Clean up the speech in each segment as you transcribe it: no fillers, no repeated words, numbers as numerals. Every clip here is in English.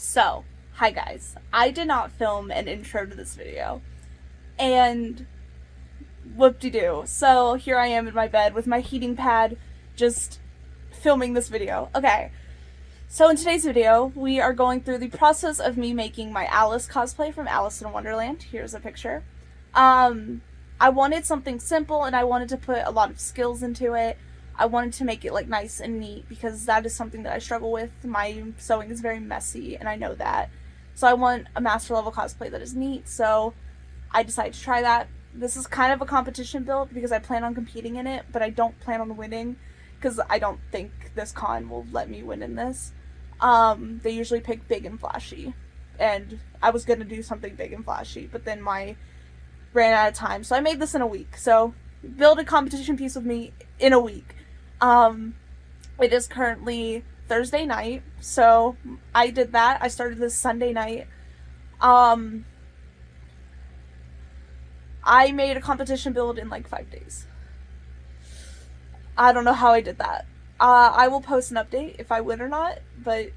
So, hi guys. I did not film an intro to this video. And whoop-de-doo. So, here I am in my bed with my heating pad just filming this video. Okay. So, in today's video, we are going through the process of me making my Alice cosplay from Alice in Wonderland. Here's a picture. I wanted something simple and I wanted to put a lot of skills into it. I wanted to make it like nice and neat because that is something that I struggle with. My sewing is very messy and I know that. So I want a master level cosplay that is neat. So I decided to try that. This is kind of a competition build because I plan on competing in it, but I don't plan on winning because I don't think this con will let me win in this. They usually pick big and flashy, and I was gonna do something big and flashy, but then ran out of time, so I made this in a week. So build a competition piece with me in a week. It is currently Thursday night, so I did that. I started this Sunday night. I made a competition build in like 5 days. I don't know how I did that. I will post an update if I win or not, but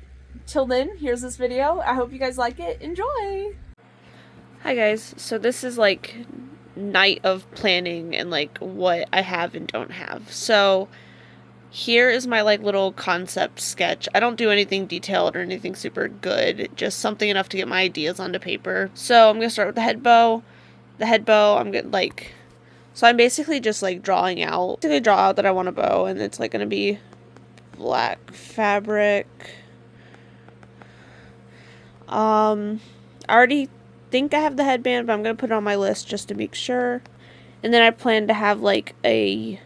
till then, here's this video. I hope you guys like it. Enjoy! Hi guys, so this is like night of planning and like what I have and don't have. So here is my like little concept sketch. I don't do anything detailed or anything super good, just something enough to get my ideas onto paper. So I'm gonna start with the head bow. The head bow, so I'm basically just like drawing out. I draw out that I want a bow, and it's like gonna be black fabric. I already think I have the headband, but I'm gonna put it on my list just to make sure. And then I plan to have like a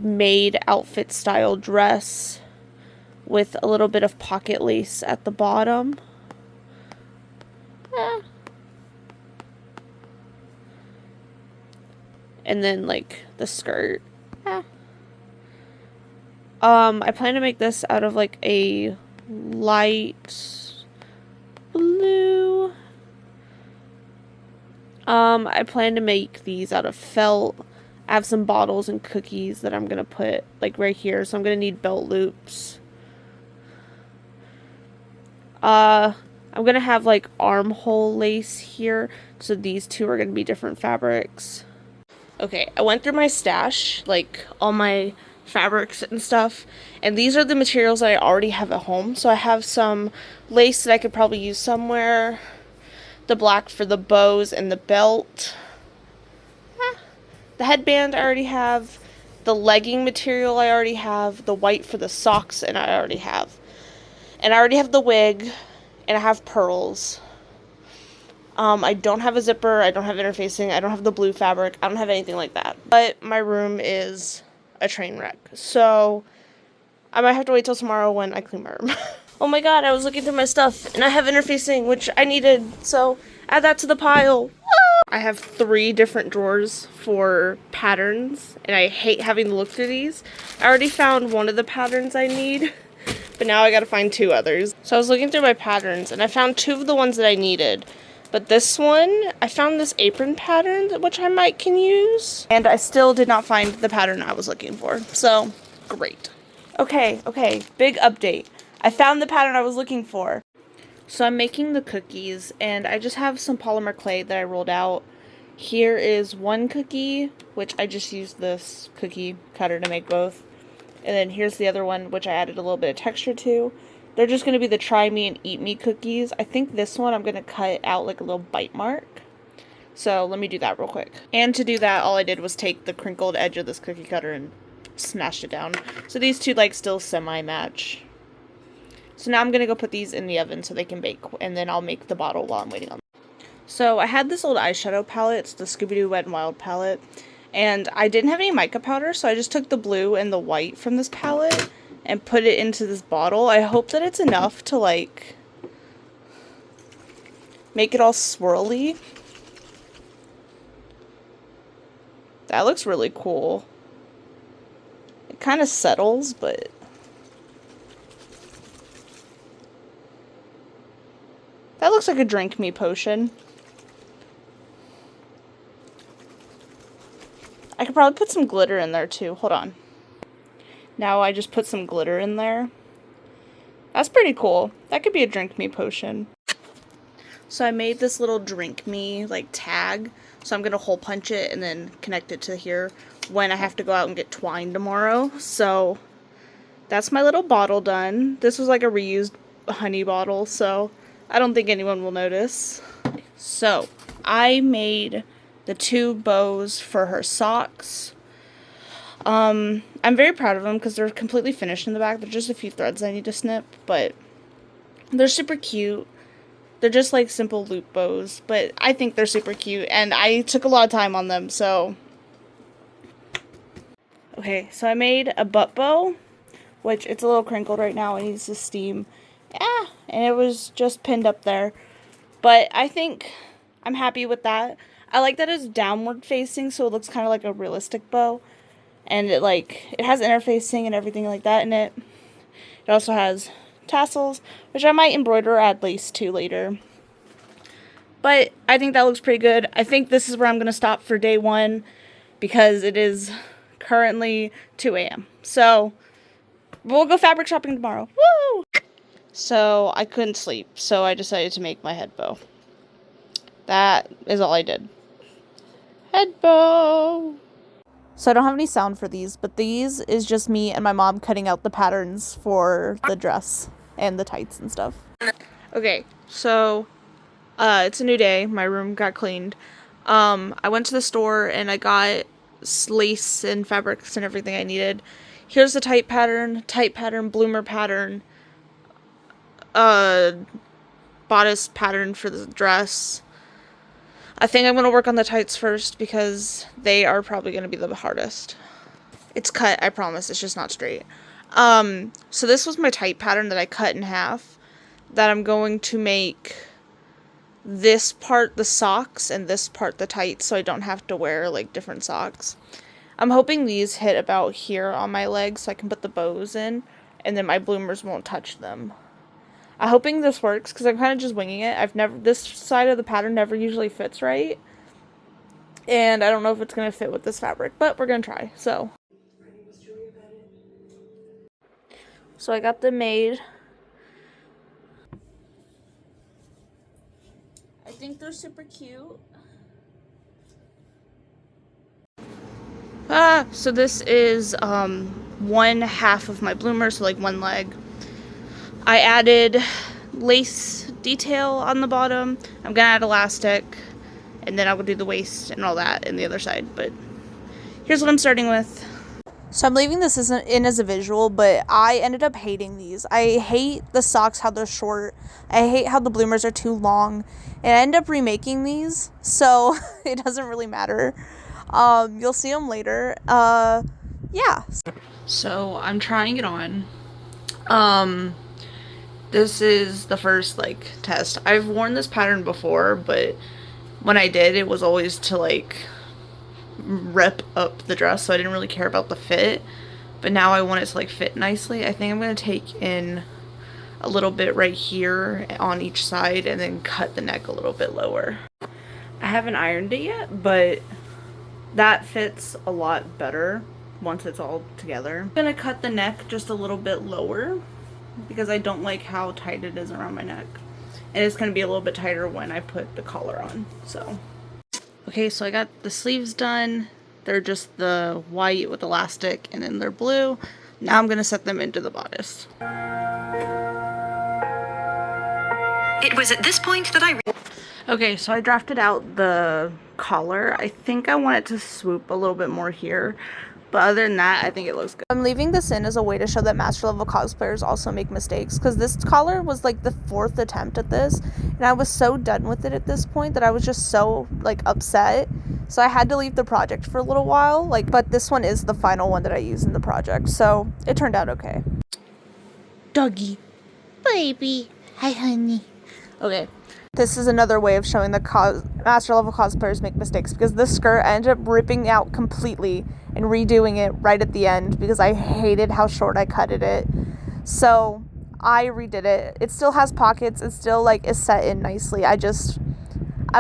maid outfit style dress with a little bit of pocket lace at the bottom. And then like the skirt. I plan to make this out of like a light blue. I plan to make these out of felt. I have some bottles and cookies that I'm gonna put like right here, so I'm gonna need belt loops. I'm gonna have like armhole lace here, so these two are gonna be different fabrics. Okay, I went through my stash, like all my fabrics and stuff, and these are the materials I already have at home. So I have some lace that I could probably use somewhere, the black for the bows and the belt, the headband I already have, the legging material I already have, the white for the socks and I already have, and I already have the wig, and I have pearls. I don't have a zipper, I don't have interfacing, I don't have the blue fabric, I don't have anything like that. But my room is a train wreck, so I might have to wait till tomorrow when I clean my room. Oh my god, I was looking through my stuff, and I have interfacing, which I needed, so add that to the pile. I have 3 different drawers for patterns, and I hate having to look through these. I already found one of the patterns I need, but now I gotta find 2 others. So I was looking through my patterns, and I found 2 of the ones that I needed. But this one, I found this apron pattern, which I can use. And I still did not find the pattern I was looking for. So, great. Okay, big update. I found the pattern I was looking for. So I'm making the cookies, and I just have some polymer clay that I rolled out. Here is one cookie, which I just used this cookie cutter to make both. And then here's the other one, which I added a little bit of texture to. They're just going to be the try me and eat me cookies. I think this one I'm going to cut out like a little bite mark. So let me do that real quick. And to do that, all I did was take the crinkled edge of this cookie cutter and smashed it down. So these two like still semi-match. So now I'm going to go put these in the oven so they can bake. And then I'll make the bottle while I'm waiting on them. So I had this old eyeshadow palette. It's the Scooby-Doo Wet n Wild palette. And I didn't have any mica powder, so I just took the blue and the white from this palette and put it into this bottle. I hope that it's enough to like make it all swirly. That looks really cool. It kind of settles, but that looks like a drink me potion. I could probably put some glitter in there too. Hold on. Now I just put some glitter in there. That's pretty cool. That could be a drink me potion. So I made this little drink me like tag. So I'm going to hole punch it and then connect it to here when I have to go out and get twine tomorrow. So that's my little bottle done. This was like a reused honey bottle, so I don't think anyone will notice. So I made the 2 bows for her socks. I'm very proud of them because they're completely finished in the back. There's just a few threads I need to snip, but they're super cute. They're just like simple loop bows, but I think they're super cute, and I took a lot of time on them, so. Okay, so I made a butt bow, which it's a little crinkled right now. It needs to steam. And it was just pinned up there. But I think I'm happy with that. I like that it's downward facing, so it looks kind of like a realistic bow. And it has interfacing and everything like that in it. It also has tassels, which I might embroider or add lace to later. But I think that looks pretty good. I think this is where I'm going to stop for day 1 because it is currently 2 a.m. So we'll go fabric shopping tomorrow. Woo! So I couldn't sleep, so I decided to make my head bow. That is all I did. Head bow! So I don't have any sound for these, but these is just me and my mom cutting out the patterns for the dress and the tights and stuff. Okay, so it's a new day. My room got cleaned. I went to the store and I got lace and fabrics and everything I needed. Here's the tight pattern, bloomer pattern, bodice pattern for the dress. I think I'm going to work on the tights first because they are probably going to be the hardest. It's cut, I promise. It's just not straight. So this was my tight pattern that I cut in half. That I'm going to make this part the socks and this part the tights so I don't have to wear like different socks. I'm hoping these hit about here on my legs so I can put the bows in and then my bloomers won't touch them. I'm hoping this works because I'm kind of just winging it. This side of the pattern never usually fits right. And I don't know if it's going to fit with this fabric, but we're going to try. So I got them made. I think they're super cute. So this is 1/2 of my bloomer, so like one leg. I added lace detail on the bottom. I'm gonna add elastic, and then I'll do the waist and all that in the other side, but here's what I'm starting with. So I'm leaving this in as a visual, but I ended up hating these. I hate the socks, how they're short. I hate how the bloomers are too long. And I end up remaking these, so it doesn't really matter. You'll see them later. Yeah. So I'm trying it on. This is the first, test. I've worn this pattern before, but when I did, it was always to, rip up the dress, so I didn't really care about the fit. But now I want it to, fit nicely. I think I'm going to take in a little bit right here on each side and then cut the neck a little bit lower. I haven't ironed it yet, but that fits a lot better once it's all together. I'm going to cut the neck just a little bit lower because I don't like how tight it is around my neck. And it's going to be a little bit tighter when I put the collar on. So, okay, so I got the sleeves done. They're just the white with elastic and then they're blue. Now I'm going to set them into the bodice. It was at this point that Okay, so I drafted out the collar. I think I want it to swoop a little bit more here. But other than that, I think it looks good. I'm leaving this in as a way to show that master level cosplayers also make mistakes. Because this collar was the 4th attempt at this. And I was so done with it at this point that I was just so upset. So I had to leave the project for a little while. But this one is the final one that I use in the project. So it turned out okay. Doggy. Baby. Hi, honey. Okay. This is another way of showing that master level cosplayers make mistakes, because this skirt I ended up ripping out completely and redoing it right at the end because I hated how short I cutted it. So I redid it. It still has pockets. It still is set in nicely. I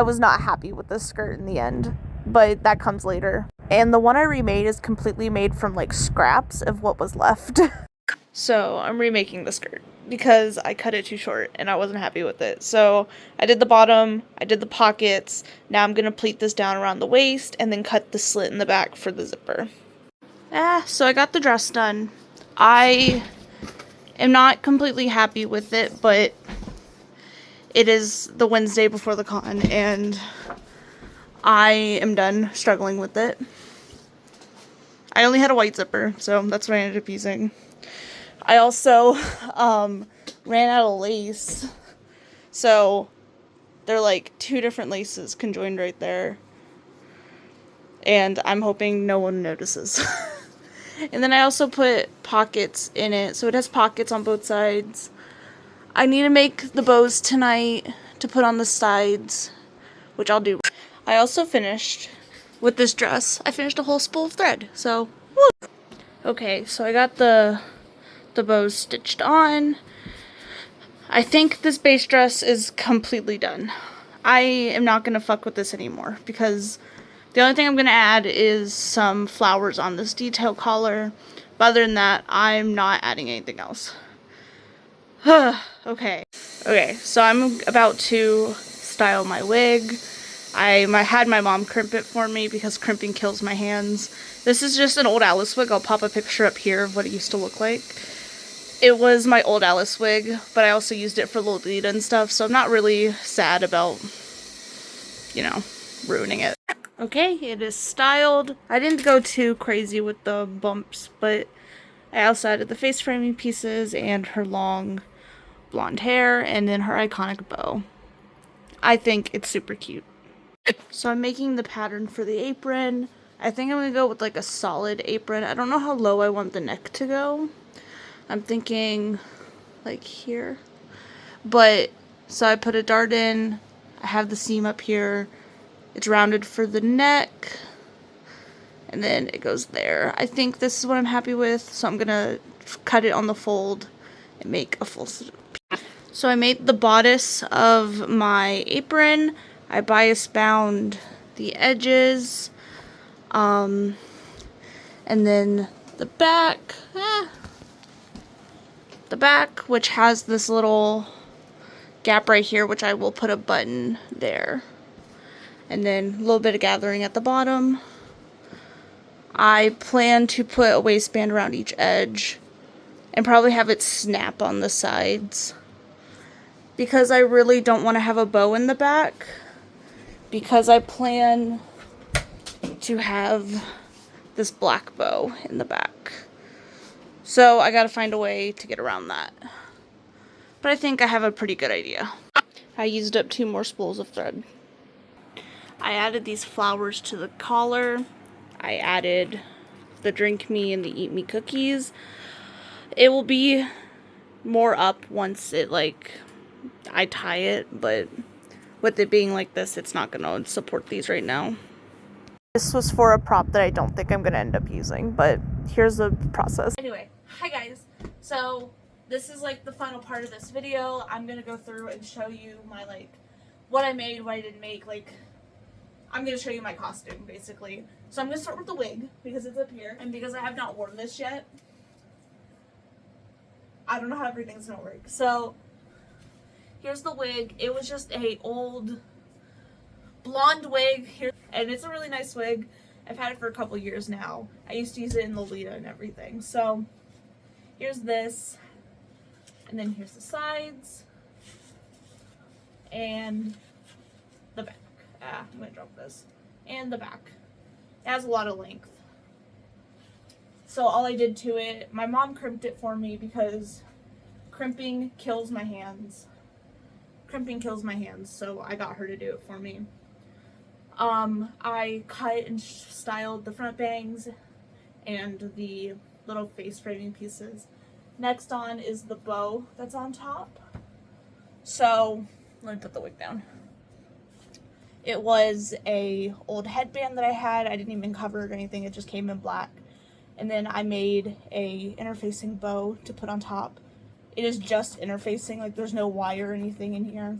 was not happy with this skirt in the end, but that comes later. And the one I remade is completely made from scraps of what was left. So I'm remaking the skirt because I cut it too short and I wasn't happy with it. So I did the bottom, I did the pockets. Now I'm going to pleat this down around the waist and then cut the slit in the back for the zipper. So I got the dress done. I am not completely happy with it, but it is the Wednesday before the con and I am done struggling with it. I only had a white zipper, so that's what I ended up using. I also ran out of lace, so they're like 2 different laces conjoined right there, and I'm hoping no one notices. And then I also put pockets in it, so it has pockets on both sides. I need to make the bows tonight to put on the sides, which I'll do. I also finished with this dress. I finished a whole spool of thread, so woo! Okay, so I got the bows stitched on. I think this base dress is completely done. I am not going to fuck with this anymore because the only thing I'm going to add is some flowers on this detail collar. But other than that, I'm not adding anything else. Okay, so I'm about to style my wig. I had my mom crimp it for me because crimping kills my hands. This is just an old Alice wig. I'll pop a picture up here of what it used to look like. It was my old Alice wig, but I also used it for Lolita and stuff, so I'm not really sad about, you know, ruining it. Okay, it is styled. I didn't go too crazy with the bumps, but I also added the face framing pieces and her long blonde hair and then her iconic bow. I think it's super cute. So I'm making the pattern for the apron. I think I'm going to go with like a solid apron. I don't know how low I want the neck to go. I'm thinking like here. But, so I put a dart in. I have the seam up here. It's rounded for the neck. And then it goes there. I think this is what I'm happy with. So I'm going to cut it on the fold and make a full. So I made the bodice of my apron. I bias bound the edges. And then the back. The back, which has this little gap right here, which I will put a button there. And then a little bit of gathering at the bottom. I plan to put a waistband around each edge and probably have it snap on the sides. Because I really don't want to have a bow in the back. Because I plan to have this black bow in the back. So I gotta find a way to get around that. But I think I have a pretty good idea. I used up 2 more spools of thread. I added these flowers to the collar. I added the drink me and the eat me cookies. It will be more up once it I tie it, but with it being like this, it's not gonna support these right now. This was for a prop that I don't think I'm gonna end up using, but here's the process. Anyway, hi guys. So this is like the final part of this video. I'm gonna go through and show you my what I made, what I didn't make. I'm gonna show you my costume basically. So I'm gonna start with the wig because it's up here, and because I have not worn this yet, I don't know how everything's gonna work. So here's the wig. It was just a old blonde wig here, and it's a really nice wig. I've had it for a couple years now. I used to use it in Lolita and everything. So here's this, and then here's the sides and the back. I'm gonna drop this. And the back. It has a lot of length. So all I did to it, my mom crimped it for me because crimping kills my hands. Crimping kills my hands, so I got her to do it for me. I cut and styled the front bangs and the little face framing pieces. Next on is the bow that's on top. So, let me put the wig down. It was a old headband that I had. I didn't even cover it or anything. It just came in black. And then I made a interfacing bow to put on top. It is just interfacing, there's no wire or anything in here.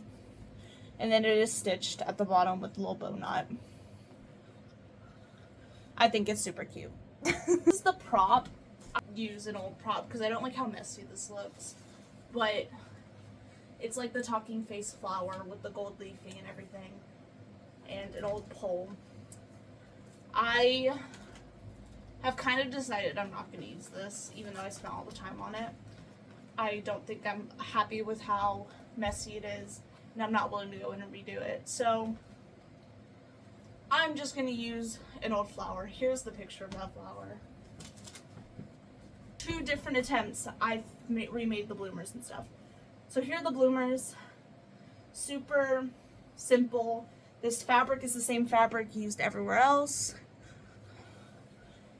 And then it is stitched at the bottom with a little bow knot. I think it's super cute. This is the prop. Use an old prop because I don't like how messy this looks, but it's like the talking face flower with the gold leafing and everything, and an old pole. I have kind of decided I'm not going to use this, even though I spent all the time on it. I don't think I'm happy with how messy it is, and I'm not willing to go in and redo it. So I'm just going to use an old flower. Here's the picture of that flower. 2 different attempts, I've remade the bloomers and stuff. So here are the bloomers. Super simple. This fabric is the same fabric used everywhere else.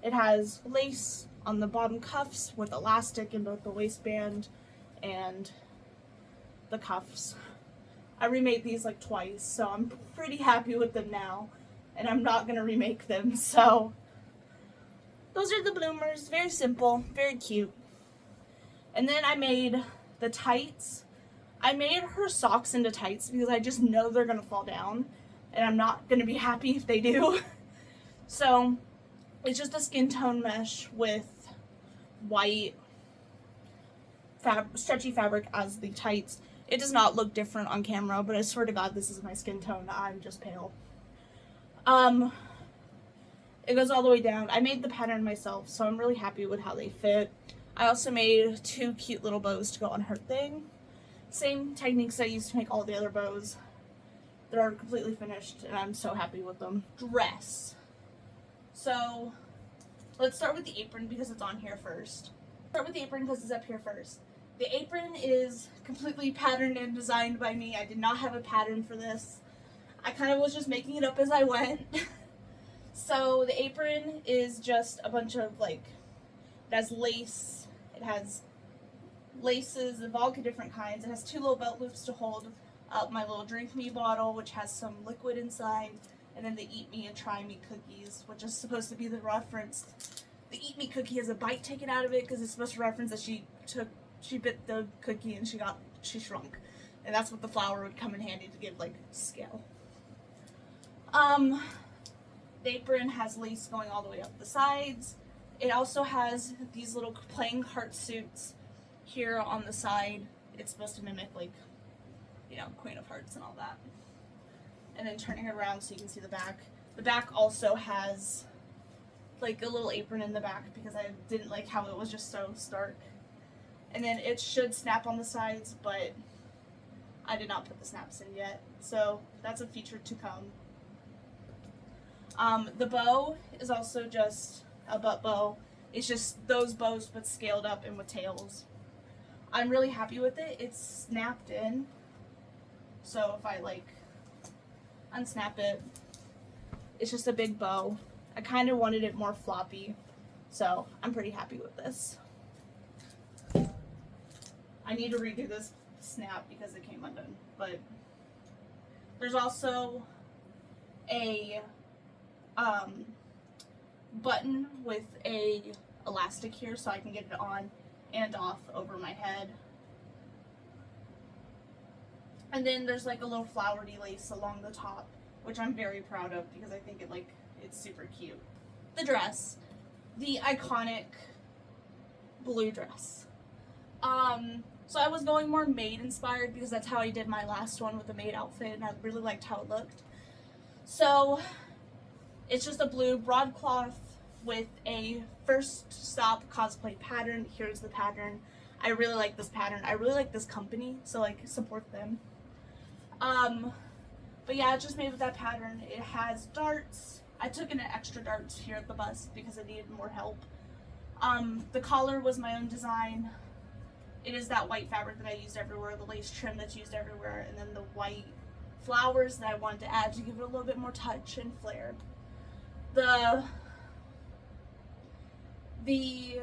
It has lace on the bottom cuffs with elastic in both the waistband and the cuffs. I remade these like twice, so I'm pretty happy with them now, and I'm not gonna remake them. So those are the bloomers. Very simple, very cute. And then I made the tights. I made her socks into tights because I just know they're gonna fall down, and I'm not gonna be happy if they do. So it's just a skin tone mesh with white stretchy fabric as the tights. It does not look different on camera, but I swear to God, this is my skin tone. I'm just pale. It goes all the way down. I made the pattern myself, so I'm really happy with how they fit. I also made 2 cute little bows to go on her thing. Same techniques I used to make all the other bows. They're completely finished, and I'm so happy with them. Dress. So let's start with the apron because it's on here first. Start with the apron because it's up here first. The apron is completely patterned and designed by me. I did not have a pattern for this. I kind of was just making it up as I went. So the apron is just a bunch of like, it has lace, it has laces of all different kinds. It has 2 little belt loops to hold up my little drink me bottle, which has some liquid inside, and then the eat me and try me cookies, which is supposed to be the reference. The eat me cookie has a bite taken out of it because it's supposed to reference that she bit the cookie and she shrunk, and that's what the flower would come in handy to give like scale. The apron has lace going all the way up the sides. It also has these little playing heart suits here on the side. It's supposed to mimic like, you know, Queen of Hearts and all that. And then turning it around so you can see the back. The back also has like a little apron in the back because I didn't like how it was just so stark. And then it should snap on the sides, but I did not put the snaps in yet. So that's a feature to come. The bow is also just a butt bow. It's just those bows but scaled up and with tails. I'm really happy with it. It's snapped in. So if I like unsnap it, it's just a big bow. I kind of wanted it more floppy, so I'm pretty happy with this. I need to redo this snap because it came undone, but there's also a button with a elastic here so I can get it on and off over my head. And then there's like a little flowery lace along the top, which I'm very proud of because I think it's super cute. The dress, the iconic blue dress. So I was going more maid inspired because that's how I did my last one with the maid outfit, and I really liked how it looked. So it's just a blue broadcloth with a first stop cosplay pattern. Here's the pattern. I really like this pattern. I really like this company, so like support them. But yeah, it's just made with that pattern. It has darts. I took in an extra darts here at the bust because I needed more help. The collar was my own design. It is that white fabric that I used everywhere, the lace trim that's used everywhere, and then the white flowers that I wanted to add to give it a little bit more touch and flair. The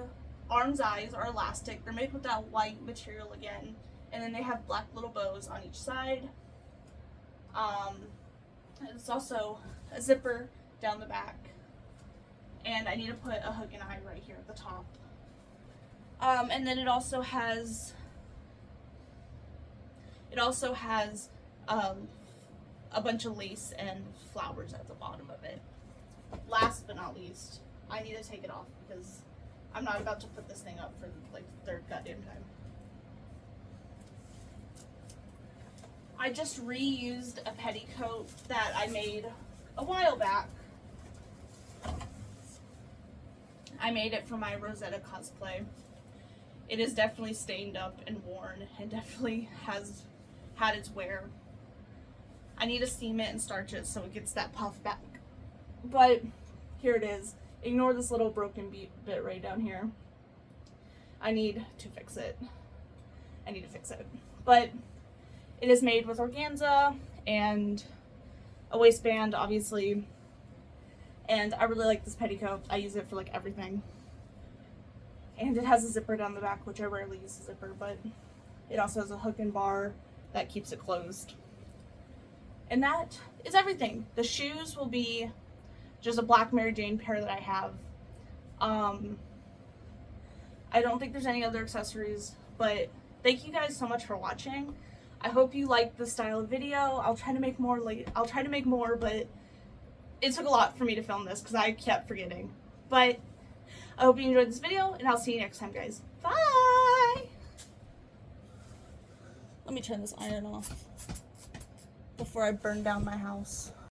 arms eyes are elastic. They're made with that white material again, and then they have black little bows on each side. It's also a zipper down the back, and I need to put a hook and eye right here at the top. And then it also has a bunch of lace and flowers at the bottom of it. Last but not least, I need to take it off because I'm not about to put this thing up for like the third goddamn time. I just reused a petticoat that I made a while back. I made it for my Rosetta cosplay. It is definitely stained up and worn and definitely has had its wear. I need to steam it and starch it so it gets that puff back. But here it is. Ignore this little broken bit right down here. I need to fix it. But it is made with organza and a waistband, obviously. And I really like this petticoat. I use it for like everything. And it has a zipper down the back, which I rarely use a zipper, but it also has a hook and bar that keeps it closed. And that is everything. The shoes will be just a black Mary Jane pair that I have. I don't think there's any other accessories, but thank you guys so much for watching. I hope you liked the style of video. I'll try to make more, but it took a lot for me to film this because I kept forgetting. But I hope you enjoyed this video, and I'll see you next time, guys. Bye! Let me turn this iron off before I burn down my house.